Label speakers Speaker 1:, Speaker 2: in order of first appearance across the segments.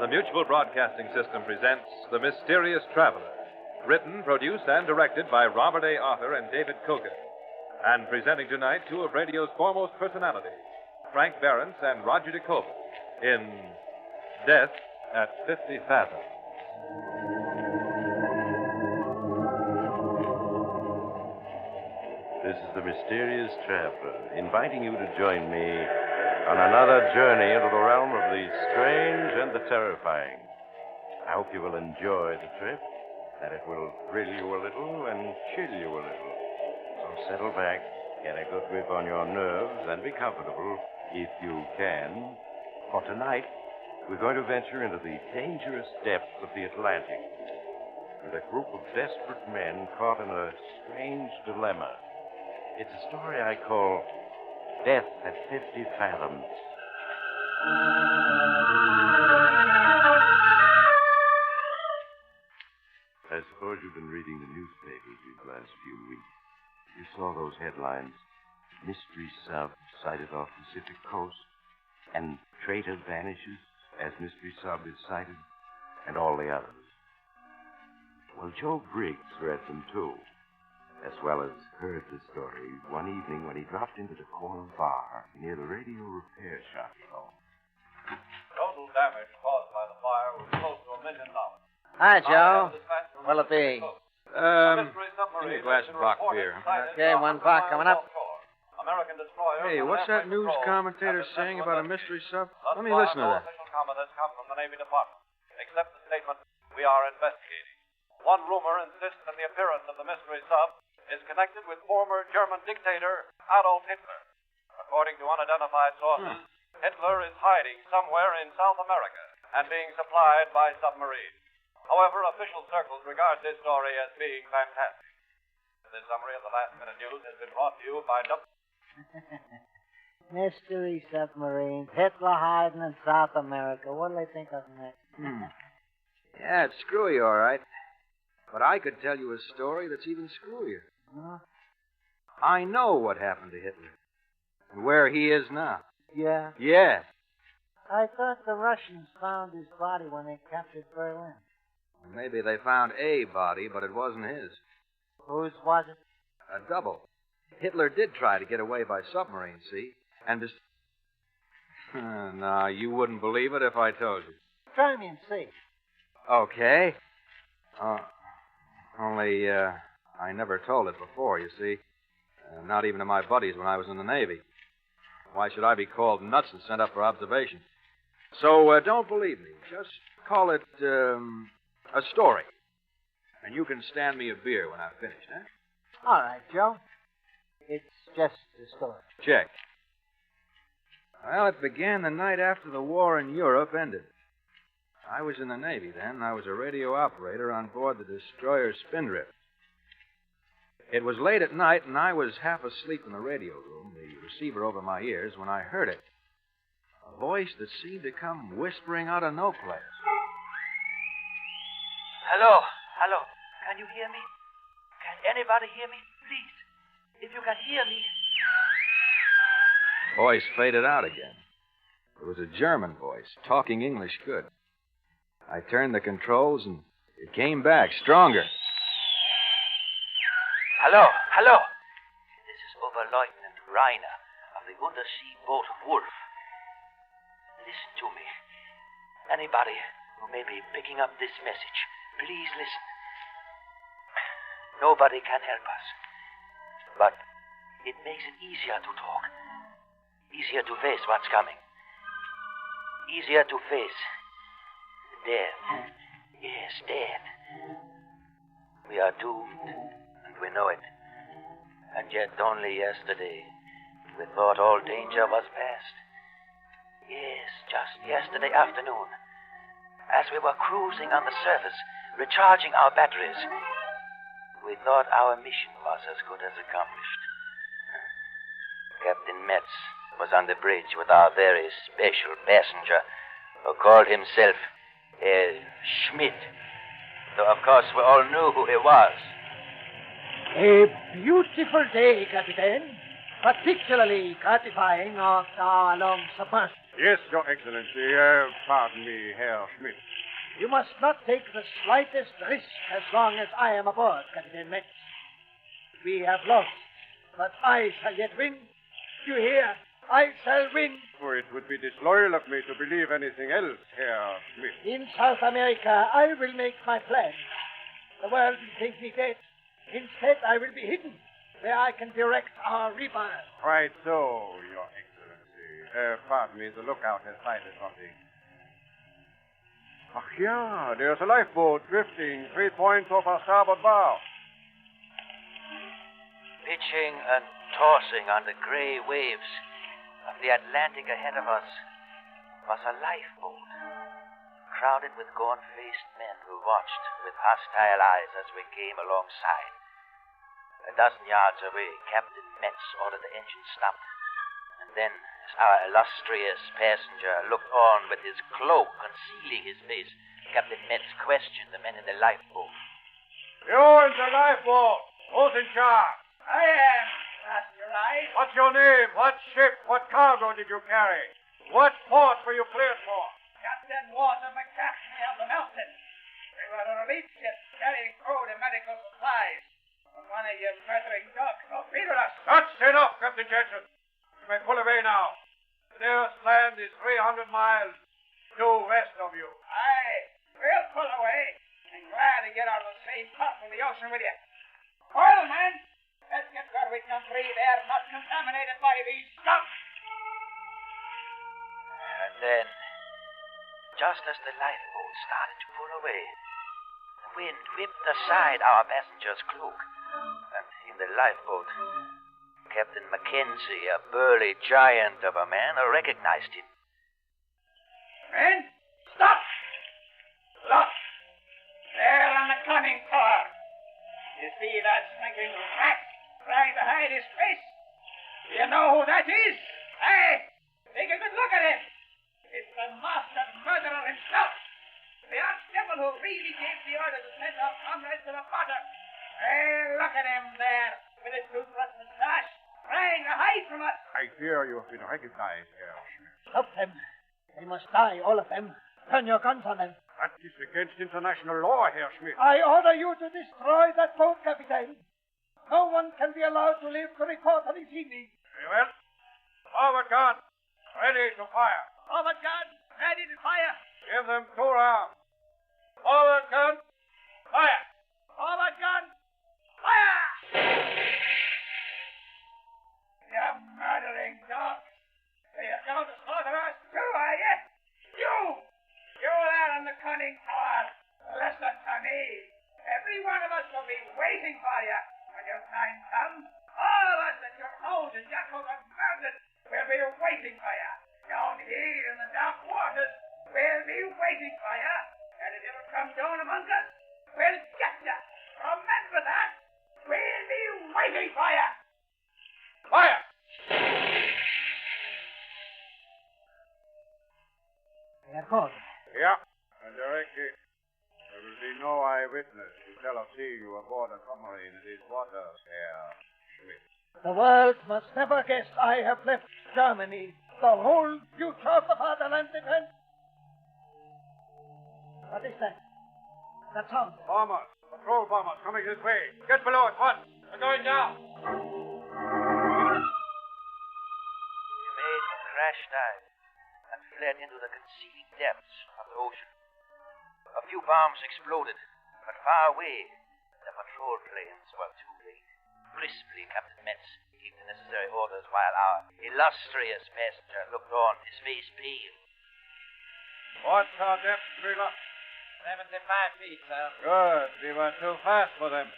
Speaker 1: Mutual Broadcasting System presents The Mysterious Traveler, written, produced, and directed by Robert A. Arthur and David Kogan. And presenting tonight two of radio's foremost personalities, Frank Behrens and Roger DeCoven, in Death at 50 Fathoms.
Speaker 2: This is The Mysterious Traveler, inviting you to join me on another journey into the realm of the strange and the terrifying. I hope you will enjoy the trip, that it will thrill you a little and chill you a little. So settle back, get a good grip on your nerves, and be comfortable if you can. For tonight, we're going to venture into the dangerous depths of the Atlantic with a group of desperate men caught in a strange dilemma. It's a story I call Death at 50 Fathoms. I suppose you've been reading the newspapers these last few weeks. You saw those headlines. Mystery sub sighted off Pacific coast, and traitor vanishes as mystery sub is sighted, and all the others. Well, Joe Briggs read them too, as well as heard the story one evening when he dropped into the corner bar near the radio repair shop.
Speaker 3: Total damage caused by the fire was close to $1 million.
Speaker 4: Hi, Joe. What'll it be?
Speaker 1: Give me a glass of rock beer.
Speaker 4: Okay, $1 coming up.
Speaker 1: Hey, what's that news commentator saying about a mystery sub? Let me listen to that.
Speaker 3: Official comment has come from the Navy Department. Accept the statement, we are investigating. One rumor insists that the appearance of the mystery sub is connected with former German dictator Adolf Hitler. According to unidentified sources, Hitler is hiding somewhere in South America and being supplied by submarine. However, official circles regard this story as being fantastic. This summary of the last-minute news has been brought to you by
Speaker 4: Mystery submarines, Hitler hiding in South America. What'll they think of next?
Speaker 5: Yeah, it's screwy, all right. But I could tell you a story that's even screwier.
Speaker 4: Huh?
Speaker 5: I know what happened to Hitler. And where he is now.
Speaker 4: Yeah?
Speaker 5: Yeah.
Speaker 4: I thought the Russians found his body when they captured Berlin.
Speaker 5: Well, maybe they found a body, but it wasn't his.
Speaker 4: Whose was it?
Speaker 5: A double. Hitler did try to get away by submarine, see? And no, you wouldn't believe it if I told you.
Speaker 4: Try me and see.
Speaker 5: Okay. Only, I never told it before, you see. Not even to my buddies when I was in the Navy. Why should I be called nuts and sent up for observation? So, don't believe me. Just call it, a story. And you can stand me a beer when I've finished, eh?
Speaker 4: All right, Joe. It's just a story.
Speaker 5: Check. Well, it began the night after the war in Europe ended. I was in the Navy then. I was a radio operator on board the destroyer Spindrift. It was late at night, and I was half asleep in the radio room, the receiver over my ears, when I heard it. A voice that seemed to come whispering out of no place.
Speaker 6: Hello? Can you hear me? Can anybody hear me? Please, if you can hear me.
Speaker 5: Voice faded out again. It was a German voice, talking English good. I turned the controls, and it came back, stronger.
Speaker 6: Hello? This is Oberleutnant Reiner of the undersea boat Wolf. Listen to me. Anybody who may be picking up this message, please listen. Nobody can help us. But it makes it easier to talk. Easier to face what's coming. Easier to face death. Yes, death. We are doomed, and we know it. And yet only yesterday we thought all danger was past. Yes, just yesterday afternoon, as we were cruising on the surface, recharging our batteries, we thought our mission was as good as accomplished. Captain Metz was on the bridge with our very special passenger, who called himself Schmidt, though of course we all knew who he was.
Speaker 4: A beautiful day, Captain. Particularly gratifying after our long submersion.
Speaker 7: Yes, Your Excellency. Pardon me, Herr Schmidt.
Speaker 4: You must not take the slightest risk as long as I am aboard, Captain Metz. We have lost, but I shall yet win. You hear? I shall win.
Speaker 7: For it would be disloyal of me to believe anything else, Herr Schmidt.
Speaker 4: In South America, I will make my plan. The world will think me dead. Instead, I will be hidden, where I can direct our rebirth.
Speaker 7: Quite so, Your Excellency. Pardon me, the lookout has sighted something. Ach, yeah, there's a lifeboat drifting 3 points off our starboard bow.
Speaker 6: Pitching and tossing on the gray waves of the Atlantic ahead of us was a lifeboat, crowded with gaunt-faced men who watched with hostile eyes as we came alongside. A dozen yards away, Captain Metz ordered the engine stopped, and then, as our illustrious passenger looked on with his cloak concealing his face, Captain Metz questioned the men in the lifeboat.
Speaker 7: You in the lifeboat. Who's in charge?
Speaker 8: I am, Master Right.
Speaker 7: What's your name? What ship? What cargo did you carry? What port were you cleared for?
Speaker 8: Captain Walter McCaffrey of the Mountain. We were a relief ship carrying crude and medical supplies. When one of your murdering dogs torpedoed us.
Speaker 7: That's enough, Captain Jensen. You may pull away now. The nearest land is 300 miles due west of you.
Speaker 8: Aye, we'll pull away. And glad to get out of the safe part of the ocean with you. Oil, man! Let's get where we can breathe air not contaminated by these skunks.
Speaker 6: And then, just as the lifeboat started to pull away, the wind whipped aside our passenger's cloak, and in the lifeboat, Captain Mackenzie, a burly giant of a man, recognized him.
Speaker 8: Men, stop! Look! There on the conning tower. You see that stinking rat trying to hide his face? Do you know who that is? Hey, take a good look at him. It's the master murderer himself. The archdevil who really gave the order to send our comrades to the bottom. Hey, look at him there, with his toothless mustache, trying to hide from us.
Speaker 7: I fear you have been recognized, Herr Schmidt.
Speaker 4: Stop them. They must die, all of them. Turn your guns on them.
Speaker 7: That is against international law, Herr Schmidt.
Speaker 4: I order you to destroy that boat, Captain. No one can be allowed to live to report on this evening.
Speaker 7: Very well. Forward gun. Ready to fire.
Speaker 8: Forward gun, ready to fire.
Speaker 7: Give them 2 rounds. Forward gun. Fire.
Speaker 8: Forward gun, fire! You murdering dogs. You're going to slaughter us too, are you? You there in the conning tower. Listen to me. Every one of us will be waiting for you. When your time comes, all of us that your hoes and jackals have murdered will be waiting for you. Down here in the dark waters, we'll be waiting for you. And if you ever come down among us, we'll get you. Remember that. We'll be waiting for you.
Speaker 7: Fire.
Speaker 4: They are gone.
Speaker 7: Yeah, and directly. There will be no eyewitness to tell of seeing you aboard a submarine in these waters, Herr Schmidt.
Speaker 4: The world must never guess I have left Germany. The whole future of the fatherland depends. What is that? That sound?
Speaker 7: Bombers, patrol bombers coming this way. Get below at once. They're going down.
Speaker 6: We made a crash dive and fled into the concealing depths of the ocean. A few bombs exploded, but far away, the patrol planes were too late. Crisply, Captain Metz gave the necessary orders while our illustrious passenger looked on, his face pale.
Speaker 7: What's our depth, Wheeler?
Speaker 8: 75 feet, sir.
Speaker 7: Good. We were too fast for them.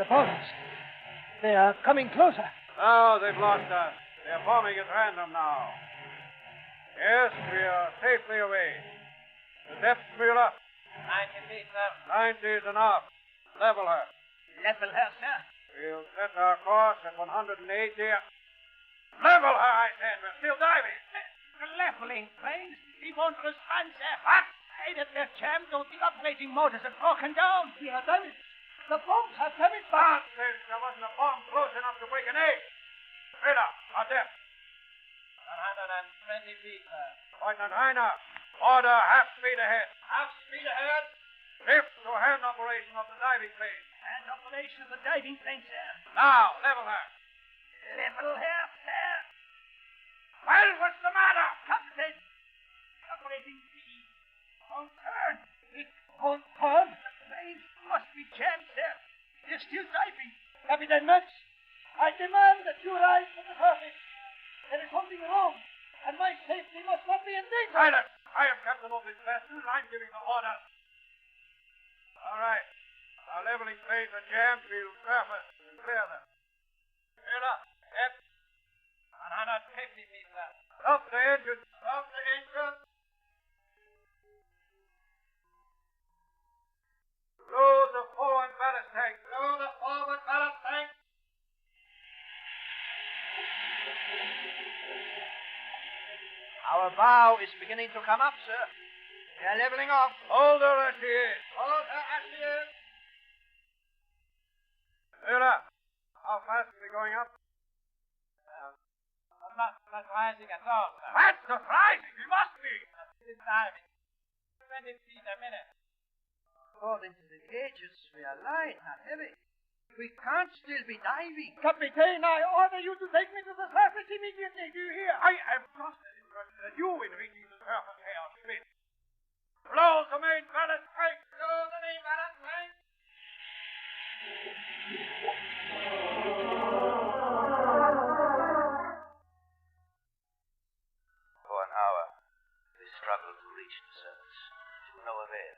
Speaker 4: The boats. They are coming closer.
Speaker 7: Oh, they've lost us. They're forming at random now. Yes, we are safely away. The depth, Wheeler?
Speaker 8: 90 feet, sir.
Speaker 7: 90 is enough. Level her.
Speaker 8: Level her, sir.
Speaker 7: We'll set our course at 180. Level her, I said. We're still diving.
Speaker 8: The leveling planes. He won't respond, sir. What? Hey, that they're jammed. The operating motors are broken down.
Speaker 4: We are damaged. The bombs have damaged.
Speaker 7: Nonsense. There wasn't a bomb close enough to break an egg. Miller, on deck.
Speaker 8: 120 feet, sir.
Speaker 7: Lieutenant Heiner, order half speed ahead.
Speaker 8: Half speed ahead.
Speaker 7: Lift to hand operation of the diving plane.
Speaker 8: And operation of the diving plane, sir.
Speaker 7: Now, level her.
Speaker 8: Level here, sir.
Speaker 7: Well, what's the matter?
Speaker 8: Captain. Operating speed. On turn.
Speaker 4: It won't turn.
Speaker 8: The plane must be jammed, sir. They're still diving.
Speaker 4: Captain Metz, I demand that you rise to the surface. There is something wrong, and my safety must not be in danger.
Speaker 7: Silence! I am captain of this vessel, and I'm giving the order. All right. Our leveling planes are jammed. We'll surface and clear them.
Speaker 8: Miller, F. 150 feet, sir.
Speaker 7: Stop the engine. Stop the engine. Load the forward ballast tank. Load the forward ballast tank.
Speaker 8: Our bow is beginning to come up, sir. We are leveling off.
Speaker 7: Hold her as she is.
Speaker 8: Hold her as she is.
Speaker 7: Miller, how fast are we going up?
Speaker 8: Not rising at all, sir.
Speaker 7: That's surprising. We must be.
Speaker 8: It's diving. 20 feet a minute. According to the gauges, we are light, not heavy. We can't still be diving.
Speaker 4: Captain, I order you to take me to the surface immediately. Do you hear?
Speaker 7: I am just as interested as you in reaching the surface, Herr Schmidt. Blow the main ballast tank. Blow the main ballast tank.
Speaker 6: For an hour, we struggled to reach the surface, to no avail.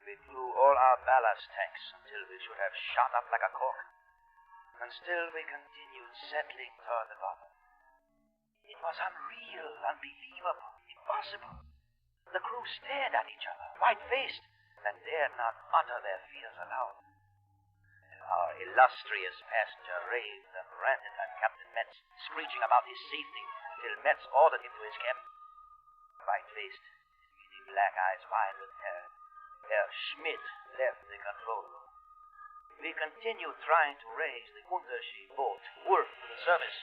Speaker 6: We blew all our ballast tanks until we should have shot up like a cork. And still we continued settling toward the bottom. It was unreal, unbelievable, impossible. The crew stared at each other, white-faced, and dared not utter their fears aloud. Our illustrious passenger raved and ranted at Captain Metz, screeching about his safety, till Metz ordered him to his cabin. White-faced, his beady black eyes wide with terror, Herr Schmidt left the control room. We continued trying to raise the Untersee boat, Wolf, to the surface.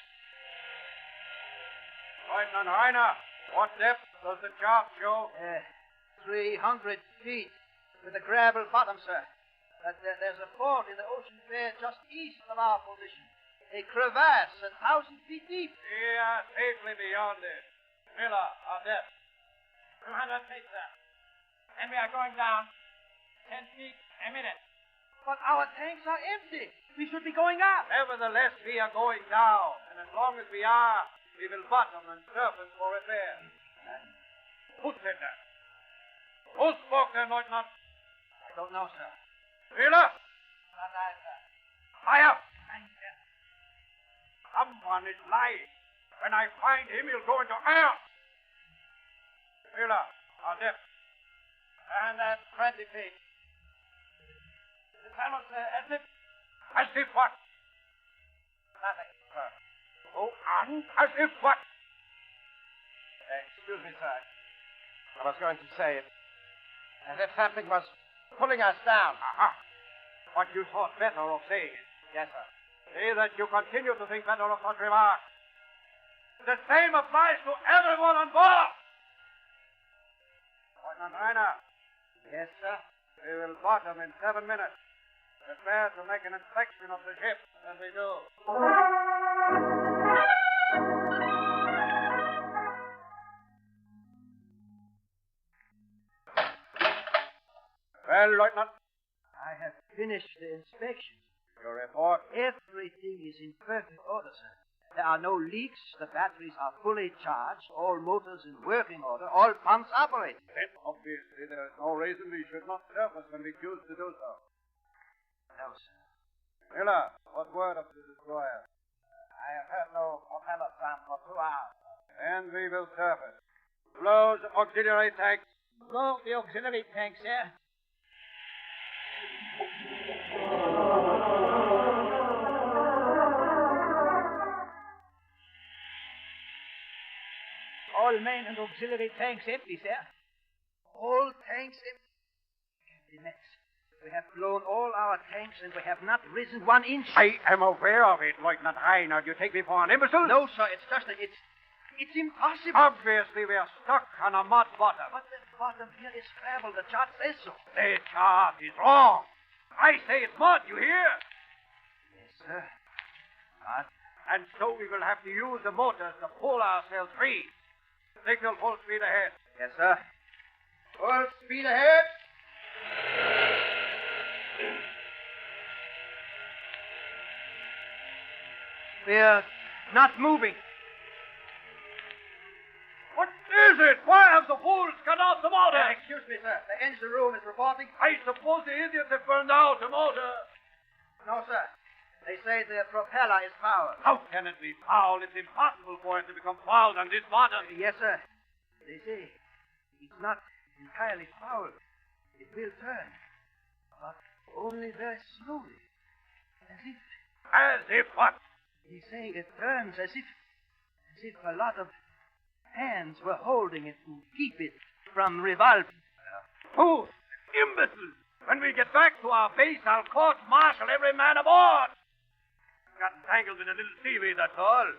Speaker 7: Lieutenant Heiner, what depth does the chart show?
Speaker 8: 300 feet with a gravel bottom, sir. There's a ford in the ocean there just east of our position. A crevasse 1,000 feet deep.
Speaker 7: We are safely beyond it. Miller, our depth.
Speaker 8: 200 feet, sir. And we are going down 10 feet a minute. But our tanks are empty. We should be going up.
Speaker 7: Nevertheless, we are going down. And as long as we are, we will bottom and surface for repair. Who said that? Who spoke there, Lieutenant?
Speaker 8: I don't know, sir.
Speaker 7: Miller!
Speaker 8: Not I, sir.
Speaker 7: Fire!
Speaker 8: Thank you.
Speaker 7: Someone is lying. When I find him, he'll go into air. Miller, our depth.
Speaker 8: And 20 feet. The fellow, sir, as if...
Speaker 7: As if what?
Speaker 8: Nothing, sir.
Speaker 7: Oh, as if what?
Speaker 8: Excuse me, sir. I was going to say it. As if something was pulling us down.
Speaker 7: Aha. But you thought better of saying it.
Speaker 8: Yes, sir.
Speaker 7: See that you continue to think better of such remarks. The same applies to everyone on board. Lieutenant Heiner.
Speaker 8: Yes, sir.
Speaker 7: We will bottom in 7 minutes. Prepare to make an inspection of the ship as we do. Well, Lieutenant?
Speaker 8: I have finished the inspection.
Speaker 7: Your report?
Speaker 8: Everything is in perfect order, sir. There are no leaks, the batteries are fully charged, all motors in working order, all pumps operating.
Speaker 7: Then, obviously, there is no reason we should not surface when we choose to do so.
Speaker 8: No, sir.
Speaker 7: Miller, what word of the destroyer?
Speaker 8: I have heard no propeller sound for 2 hours.
Speaker 7: And we will surface. Blow the auxiliary tanks.
Speaker 4: Blow the auxiliary tank, sir. All main and auxiliary tanks empty, sir.
Speaker 8: All tanks empty. Captain Metz,
Speaker 9: We have blown all our tanks, and we have not risen 1 inch.
Speaker 7: I am aware of it, Lieutenant Reiner. Do you take me for an imbecile?
Speaker 9: No, sir. It's just that it's impossible.
Speaker 7: Obviously, we are stuck on a mud bottom.
Speaker 9: But the bottom here is travel. The chart says so.
Speaker 7: The chart is wrong. I say it's mud, you hear?
Speaker 9: Yes, sir. Mud.
Speaker 7: And so we will have to use the motors to pull ourselves free. Signal full speed ahead.
Speaker 9: Yes, sir.
Speaker 7: Full speed ahead.
Speaker 9: We're not moving.
Speaker 7: What is it? Why have the fools cut out the motor?
Speaker 9: Excuse me, sir. The engine room is reporting.
Speaker 7: I suppose the idiots have burned out the motor.
Speaker 9: No, sir. They say the propeller is fouled.
Speaker 7: How can it be fouled? It's impossible for it to become fouled on this bottom.
Speaker 9: Yes, sir. They say it's not entirely fouled. It will turn, but only very slowly.
Speaker 7: As if what?
Speaker 9: He's saying it turns as if a lot of hands were holding it to keep it from revolving.
Speaker 7: Fools! Imbeciles! When we get back to our base, I'll court-martial every man aboard. Got entangled in a little seaweed, that's all.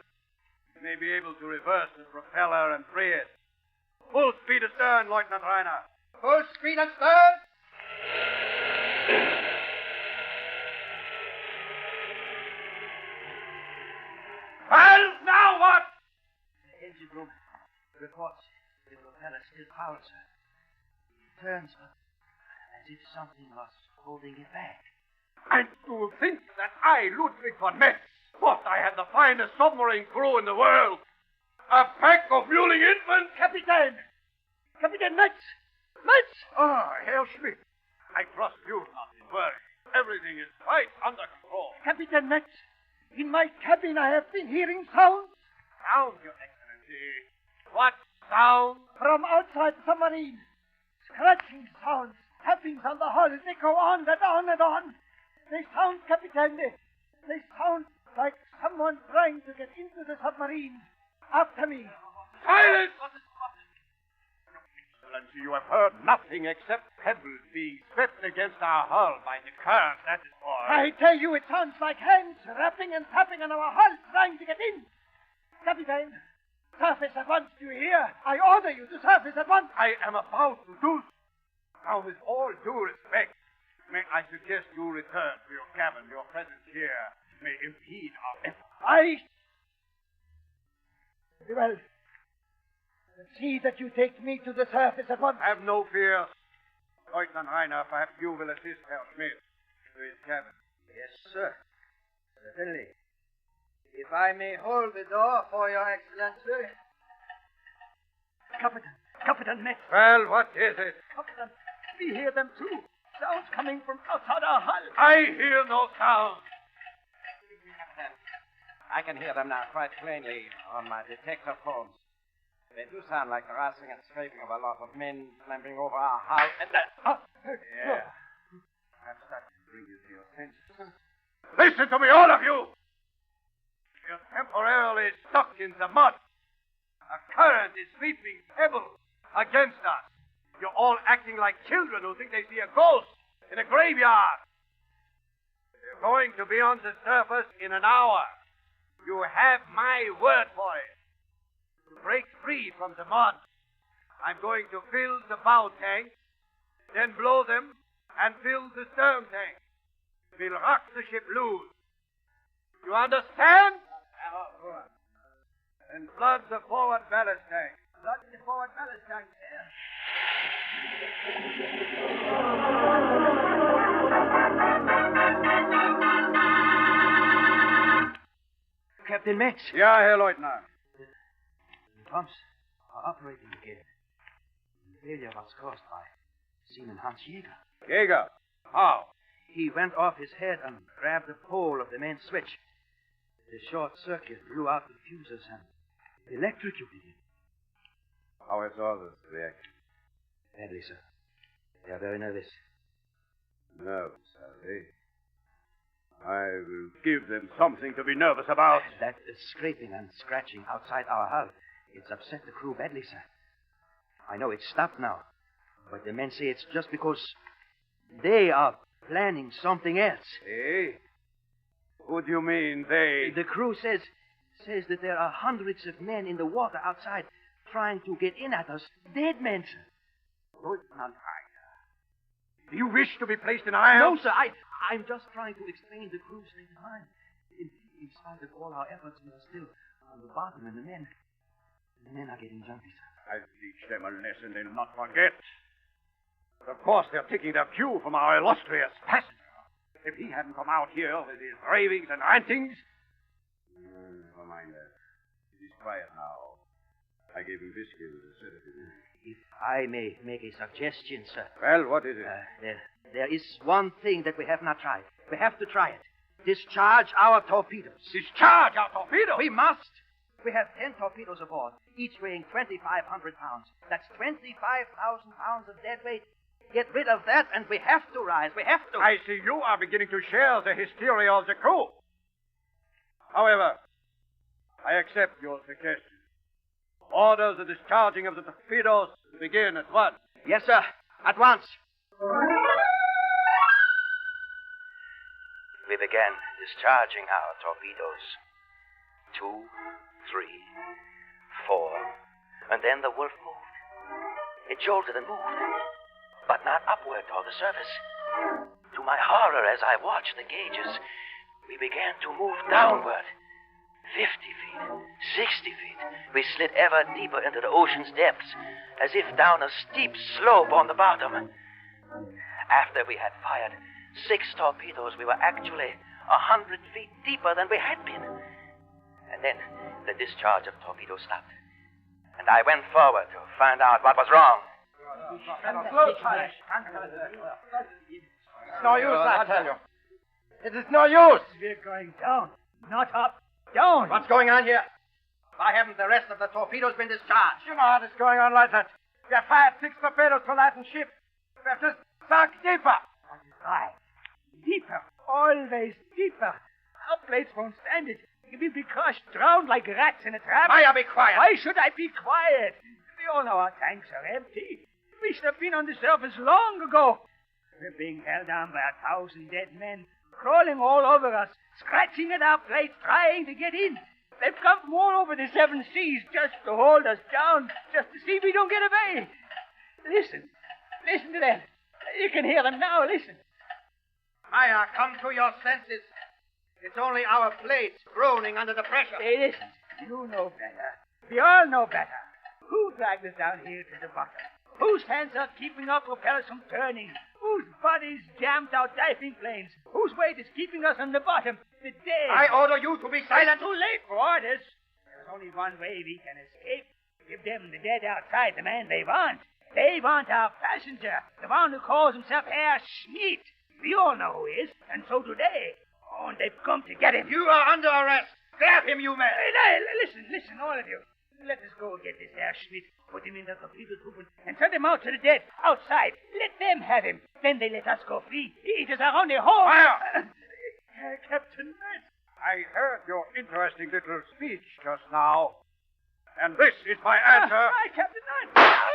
Speaker 7: We may be able to reverse the propeller and free it. Full speed astern, Lieutenant Reiner.
Speaker 9: Full speed astern!
Speaker 7: Well, now what?
Speaker 9: The engine room reports the propeller still fouled, sir. It turns, but as if something was holding it back.
Speaker 7: And to think that I, Ludwig von Metz, thought I had the finest submarine crew in the world. A pack of mewling infants.
Speaker 4: Captain! Captain Metz! Metz!
Speaker 7: Ah, Herr Schmidt. I trust you not to worry. Everything is quite under control.
Speaker 4: Captain Metz, in my cabin I have been hearing sounds.
Speaker 7: Sound, Your Excellency. What sound?
Speaker 4: From outside the submarine. Scratching sounds, tappings on the hull. They go on and on and on. They sound, Captain. They sound like someone trying to get into the submarine. After me.
Speaker 7: Silence! Excellency, you have heard nothing except pebbles being swept against our hull by the current, that is all.
Speaker 4: I tell you, it sounds like hands rapping and tapping on our hull trying to get in. Captain, surface at once, do you hear? I order you to surface at once.
Speaker 7: I am about to do so. Now, with all due respect, may I suggest you return to your cabin. Your presence here may impede our efforts.
Speaker 4: Well, see that you take me to the surface at once.
Speaker 7: Have no fear. Lieutenant Reiner, perhaps you will assist Herr Schmidt to his cabin.
Speaker 9: Yes, sir. Certainly. If I may hold the door for your excellency.
Speaker 4: Captain Metz.
Speaker 7: Well, what is it?
Speaker 4: Captain, we hear them too. Sounds coming from outside our hull.
Speaker 7: I hear no sound.
Speaker 10: I can hear them now quite plainly on my detector phones. They do sound like the rustling and scraping of a lot of men clambering over our hull. And
Speaker 7: yeah. Perhaps that can bring you to your senses. Listen to me, all of you! You're temporarily stuck in the mud. A current is sweeping pebbles against us. You're all acting like children who think they see a ghost in a graveyard. You're going to be on the surface in an hour. You have my word for it. To break free from the mud, I'm going to fill the bow tanks, then blow them, and fill the stern tank. We'll rock the ship loose. You understand? And flood the forward ballast tank.
Speaker 9: Flood the forward ballast tank. Captain Metz.
Speaker 7: Yeah, Herr Leutnant.
Speaker 9: The pumps are operating again. The failure was caused by Seaman Hans Jäger.
Speaker 7: Jäger? How?
Speaker 9: He went off his head and grabbed the pole of the main switch. The short circuit blew out the fuses and electrocuted him.
Speaker 7: How is all this reaction?
Speaker 9: Badly, sir. They are very nervous.
Speaker 7: Nervous, are they? I will give them something to be nervous about.
Speaker 9: That scraping and scratching outside our hull, it's upset the crew badly, sir. I know it's stopped now, but the men say it's just because they are planning something else.
Speaker 7: Eh? Who do you mean, they?
Speaker 9: The crew says that there are hundreds of men in the water outside trying to get in at us. Dead men, sir.
Speaker 7: Do you wish to be placed in irons?
Speaker 9: No, sir. I'm just trying to explain the crew's state of mind. In spite of all our efforts, we are still on the bottom, and the men are getting jumpy, sir.
Speaker 7: I'll teach them a lesson they'll not forget. Of course, they're taking their cue from our illustrious passenger. If he hadn't come out here with his ravings and rantings... Never mind that. He's quiet now. I gave him whiskey with a sedative.
Speaker 9: If I may make a suggestion, sir.
Speaker 7: Well, what is it?
Speaker 9: There is one thing that we have not tried. We have to try it. Discharge our torpedoes.
Speaker 7: Discharge our torpedoes?
Speaker 9: We must. We have 10 torpedoes aboard, each weighing 2,500 pounds. That's 25,000 pounds of dead weight. Get rid of that, and we have to rise. We have to.
Speaker 7: I see you are beginning to share the hysteria of the crew. However, I accept your suggestion. Order the discharging of the torpedoes to begin at once.
Speaker 9: Yes, sir. At once.
Speaker 6: We began discharging our torpedoes. 2, 3, 4, and then the Wolf moved. It jolted and moved, but not upward toward the surface. To my horror, as I watched the gauges, we began to move downward. 50 feet, 60 feet. We slid ever deeper into the ocean's depths, as if down a steep slope on the bottom. After we had fired 6 torpedoes, we were actually 100 feet deeper than we had been. And then the discharge of torpedoes stopped. And I went forward to find out what was wrong.
Speaker 10: It's no use, I tell you. It is no use.
Speaker 4: We're going down, not up. Down.
Speaker 10: What's going on here? Why haven't the rest of the torpedoes been discharged? You know how it's going on like that. We have fired 6 torpedoes to lighten ship. We have just sunk deeper.
Speaker 4: Right. Deeper. Always deeper. Our plates won't stand it. We'll be crushed, drowned like rats in a trap.
Speaker 10: Maya, be quiet.
Speaker 4: Why should I be quiet? We all know our tanks are empty. We should have been on the surface long ago. We're being held down by 1,000 dead men, crawling all over us, scratching at our plates, trying to get in. They've come from all over the 7 seas just to hold us down, just to see if we don't get away. Listen. Listen to them. You can hear them now. Listen.
Speaker 10: Maya, come to your senses. It's only our plates groaning under the pressure.
Speaker 4: Hey, listen. You know better. We all know better. Who dragged us down here to the bottom? Whose hands are keeping our propellers from turning? Whose bodies jammed our diving planes? Whose weight is keeping us on the bottom? The dead.
Speaker 10: I order you to be silent.
Speaker 4: It's too late for orders. There's only one way we can escape. Give them the dead outside the man they want. They want our passenger, the one who calls himself Herr Schmidt. We all know who he is, and so do they. Oh, and they've come to get him.
Speaker 10: You are under arrest. Grab him, you men.
Speaker 4: Listen, all of you. Let us go get this Herr Schmidt, put him in the torpedo tube, and send him out to the dead, outside. Let them have him. Then they let us go free. It is our only hope.
Speaker 7: Fire!
Speaker 4: Captain Matt.
Speaker 7: I heard your interesting little speech just now. And this is my answer.
Speaker 4: Captain Matt.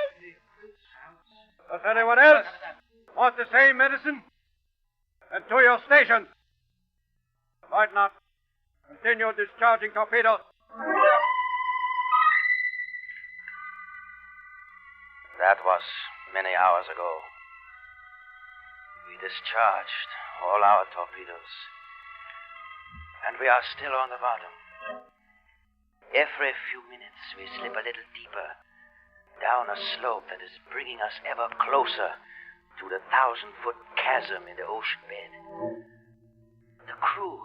Speaker 7: Does anyone else want the same medicine? And to your stations. Right not. Continue discharging torpedoes.
Speaker 6: That was many hours ago. We discharged all our torpedoes. And we are still on the bottom. Every few minutes we slip a little deeper down a slope that is bringing us ever closer to the 1,000-foot chasm in the ocean bed. The crew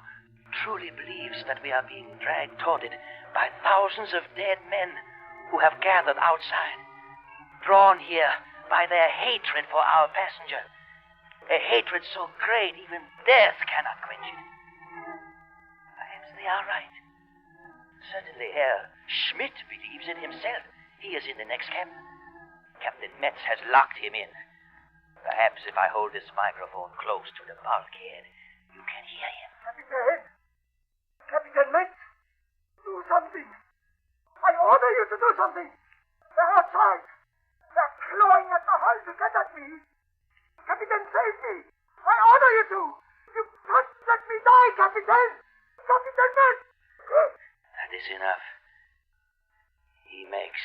Speaker 6: truly believes that we are being dragged toward it by thousands of dead men who have gathered outside, drawn here by their hatred for our passenger, a hatred so great even death cannot quench it. Perhaps they are right. Certainly Herr Schmidt believes it himself. He is in the next cabin. Captain Metz has locked him in. Perhaps if I hold this microphone close to the bulkhead, you can hear him.
Speaker 8: Captain Metz, do something. I order you to do something. They're outside. They're clawing at the hull to get at me. Captain, save me. I order are you two? You must let me die, Captain! Captain Matt!
Speaker 6: That is enough. He makes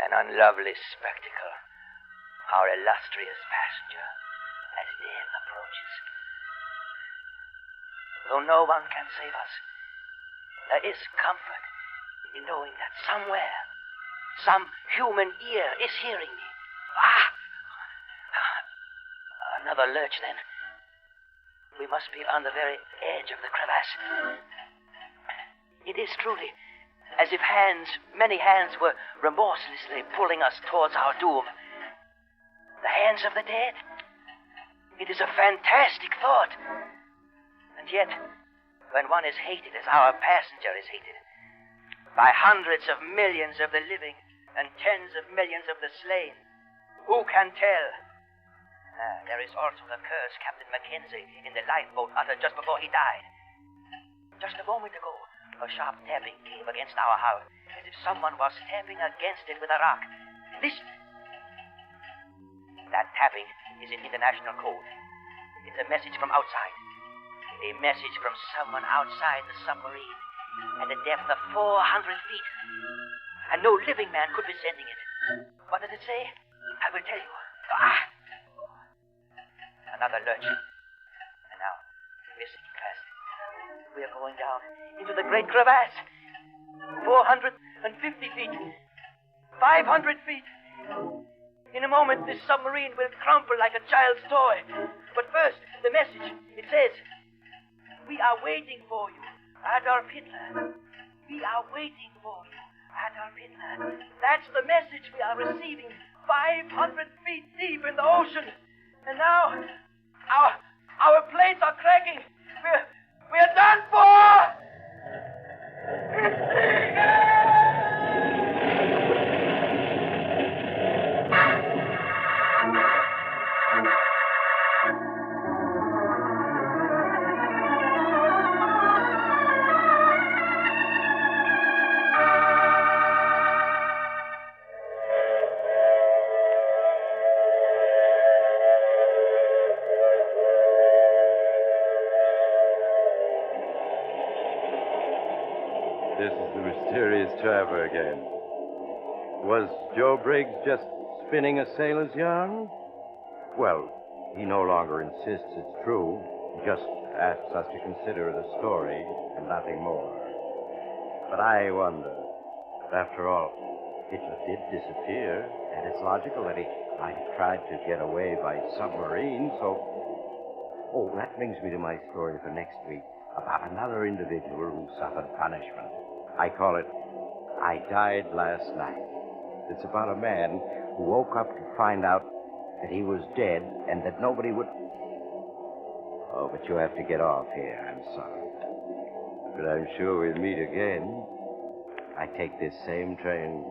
Speaker 6: an unlovely spectacle. Our illustrious passenger as death approaches. Though no one can save us, there is comfort in knowing that somewhere, some human ear is hearing me. Another lurch, then. We must be on the very edge of the crevasse. It is truly as if many hands were remorselessly pulling us towards our doom. The hands of the dead. It is a fantastic thought. And yet, when one is hated as our passenger is hated, by hundreds of millions of the living and tens of millions of the slain, who can tell? There is also the curse Captain Mackenzie in the lifeboat uttered just before he died. Just a moment ago, a sharp tapping came against our hull, as if someone was tapping against it with a rock. Listen. That tapping is in international code. It's a message from outside. A message from someone outside the submarine at a depth of 400 feet. And no living man could be sending it. What does it say? I will tell you. Another lurch. And now, listen fast. We are going down into the great crevasse. 450 feet. 500 feet. In a moment, this submarine will crumple like a child's toy. But first, the message. It says, we are waiting for you, Adolf Hitler. We are waiting for you, Adolf Hitler. That's the message we are receiving 500 feet deep in the ocean. And now, our plates are cracking. We're done for!
Speaker 2: This is the mysterious traveler again. Was Joe Briggs just spinning a sailor's yarn? Well, he no longer insists it's true. He just asks us to consider it a story and nothing more. But I wonder, after all, Hitler did disappear, and it's logical that he might have tried to get away by submarine, so... Oh, that brings me to my story for next week about another individual who suffered punishment. I call it, I Died Last Night. It's about a man who woke up to find out that he was dead and that nobody would... Oh, but you have to get off here. I'm sorry. But I'm sure we'll meet again. I take this same train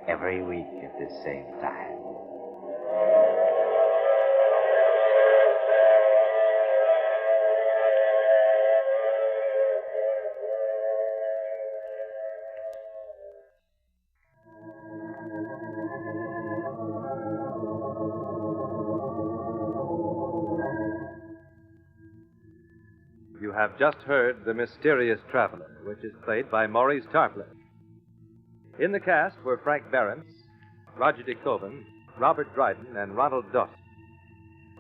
Speaker 2: every week at this same time.
Speaker 1: You have just heard The Mysterious Traveler, which is played by Maurice Tarplin. In the cast were Frank Behrens, Roger de Kogan, Robert Dryden, and Ronald Dawson.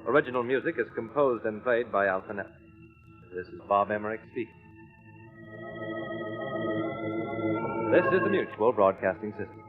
Speaker 1: Original music is composed and played by Al Finelli. This is Bob Emmerich speaking. This is the Mutual Broadcasting System.